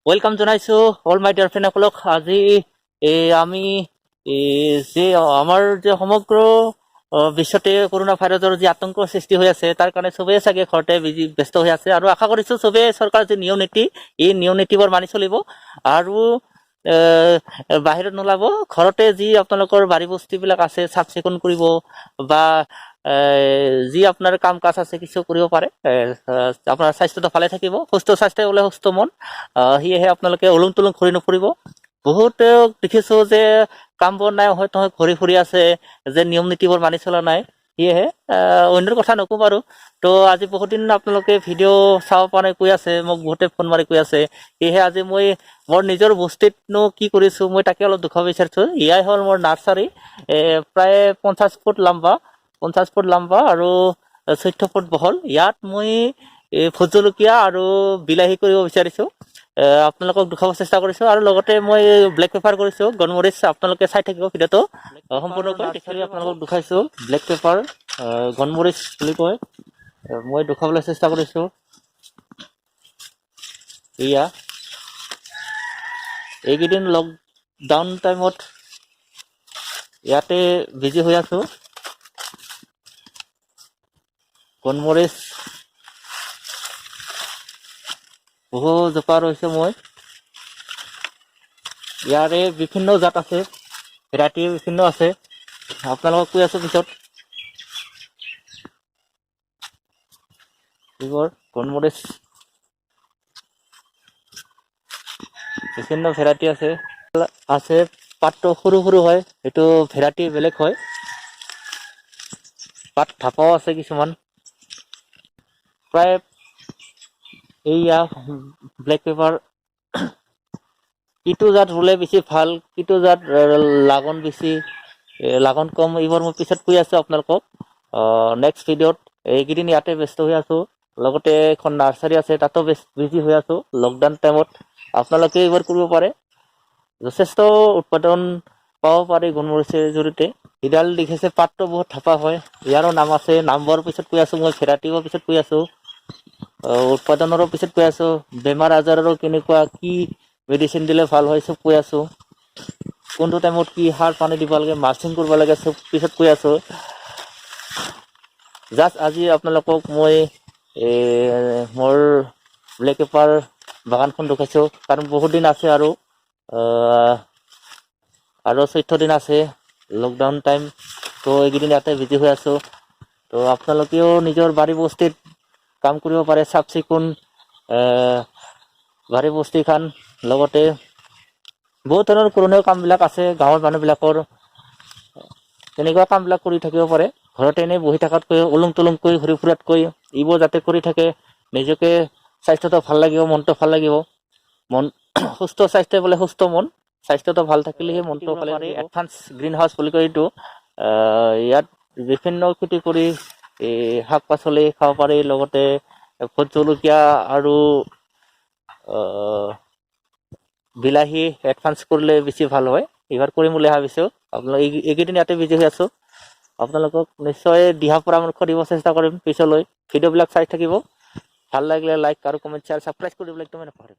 Welcome জনাইছো all my dear ফ্ৰেণ্ডসকলক। আজি আমি যে আমাৰ যে সমগ্ৰ বিশ্বতে কৰোণা ভাইৰাছৰ যি আতংকৰ সৃষ্টি হৈ আছে তাৰ কাৰণে চবেই চাগে ঘৰতে ব্যস্ত হৈ আছে, আৰু আশা কৰিছো চবেই চৰকাৰৰ যি নিয়ম নীতি এই নিয়ম নীতিবোৰ মানি চলিব আৰু বাহিৰত নোলাব। ঘৰতে যি আপোনালোকৰ বাৰী বস্তিবিলাক আছে চাফ চিকুণ কৰিব বা যি আপোনাৰ কাম কাজ আছে কিছু কৰিব পাৰে। আপোনাৰ স্বাস্থ্যটো ভালে থাকিব, সুস্থ স্বাস্থ্য বোলে সুস্থ মন। সেয়েহে আপোনালোকে ওলং তোলং ঘূৰি নুফুৰিব। বহুতে দেখিছো যে কাম বন নাই, হয়তো ঘূৰি ফুৰি আছে, যে নিয়ম নীতিবোৰ মানি চলা নাই। সেয়েহে অন্যৰ কথা নকওঁ বাৰু। তো আজি বহুত দিন আপোনালোকে ভিডিঅ' চাব পৰা নাই কৈ আছে, মোক বহুতে ফোন মাৰি কৈ আছে। সেয়েহে আজি মই মোৰ নিজৰ বস্তিতনো কি কৰিছো মই তাকে অলপ দেখুৱাব বিচাৰিছো। এয়াই হ'ল মোৰ নাৰ্চাৰী, প্ৰায় 50 ফুট লম্বা আৰু 14 ফুট বহল। ইয়াত মই ভোট জলকীয়া আৰু বিলাহী কৰিব বিচাৰিছো। আপোনালোকক দেখুৱাব চেষ্টা কৰিছো, আৰু লগতে মই ব্লেক পেপাৰ কৰিছো, গণমৰিচ। আপোনালোকে চাই থাকিব ভিডিঅ'টো সম্পূৰ্ণকৈ দেখিলে আপোনালোকক দেখাইছো। ব্লেক পেপাৰ গণমৰিচ বুলি কয়, মই দেখুৱাবলৈ চেষ্টা কৰিছো। এয়া এইকেইদিন লকডাউন টাইমত ইয়াতে বিজি হৈ আছো। গণমৰিচ বহু জোপা ৰৈছে মই। ইয়াৰে বিভিন্ন জাত আছে, ভেৰাইটি বিভিন্ন আছে, আপোনালোকক কৈ আছো পিছত। এইবোৰ গণমৰিচ বিভিন্ন ভেৰাইটি আছে। পাতটো সৰু সৰু হয়, এইটো ভেৰাইটি বেলেগ হয়। পাত ঢাপাও আছে কিছুমান। প্ৰায় এইয়া ব্লেক পেপাৰ, কিটো জাত ৰুলে বেছি ভাল, কিটো জাত লাগন বেছি, লাগন কম, এইবোৰ মই পিছত কৈ আছো আপোনালোকক নেক্সট ভিডিঅ'ত। এইকেইদিন ইয়াতে ব্যস্ত হৈ আছো, লগতে এখন নাৰ্চাৰী আছে তাতো বিজি হৈ আছো। লকডাউন টাইমত আপোনালোকে এইবোৰ কৰিব পাৰে, যথেষ্ট উৎপাদন পাব পাৰি গণমৰিচৰ জৰিয়তে। ইডাল দেখিছে পাতটো বহুত থাপা হয়, ইয়াৰো নাম আছে, নামবৰ পিছত কৈ আছো মই, ভেৰাইটিৰ পিছত কৈ আছো, উৎপাদনৰো পিছত কৈ আছো, বেমাৰ আজাৰৰো কেনেকুৱা কি মেডিচিন দিলে ভাল হয় চব কৈ আছো, কোনটো টাইমত কি সাৰ পানী দিব লাগে, মালচিং কৰিব লাগে, চব পিছত কৈ আছো। জাষ্ট আজি আপোনালোকক মই মোৰ ব্লেক পেপাৰ বাগানখন দেখাইছো, কাৰণ বহুত দিন আছে আৰু 14 দিন আছে লকডাউন টাইম। তো এইকেইদিন ইয়াতে বিজি হৈ আছো। তো আপোনালোকেও নিজৰ বাৰী বস্তিত কাম কৰিব পাৰে, চাফ চিকুণ বাৰী বস্তি খান। লগতে বহুত ধৰণৰ পুৰণীয়া কামবিলাক আছে গাঁৱৰ মানুহবিলাকৰ, তেনেকুৱা কামবিলাক কৰি থাকিব পাৰে। ঘৰতে এনেই বহি থকাতকৈ, ওলং তোলংকৈ ঘূৰি ফুৰাতকৈ এইবোৰ যাতে কৰি থাকে, নিজকে স্বাস্থ্যটো ভাল লাগিব, মনটো ভাল লাগিব। মন সুস্থ স্বাস্থ্য বোলে সুস্থ মন, স্বাস্থ্যটো ভাল থাকিলেহে মনটো ভালে থাকিব। এডভান্স গ্ৰীণ হাউচ বুলি কয় এইটো। ইয়াত বিভিন্ন খেতি কৰি শাক পাচলি খাব পাৰি, লগতে ভোট জলকীয়া আৰু বিলাহী এডভান্স কৰিলে বেছি ভাল হয়। এইবাৰ কৰিম বুলি ভাবিছো। আপোনালোক এইকেইদিন ইয়াতে বিজি হৈ আছো, আপোনালোকক নিশ্চয় দিহা পৰামৰ্শ দিব চেষ্টা কৰিম পিছলৈ। ভিডিঅ'বিলাক চাই থাকিব, ভাল লাগিলে লাইক আৰু কমেণ্ট শ্বেয়াৰ ছাবস্ক্ৰাইব কৰিবলৈ একদমেই নাপাহৰিব।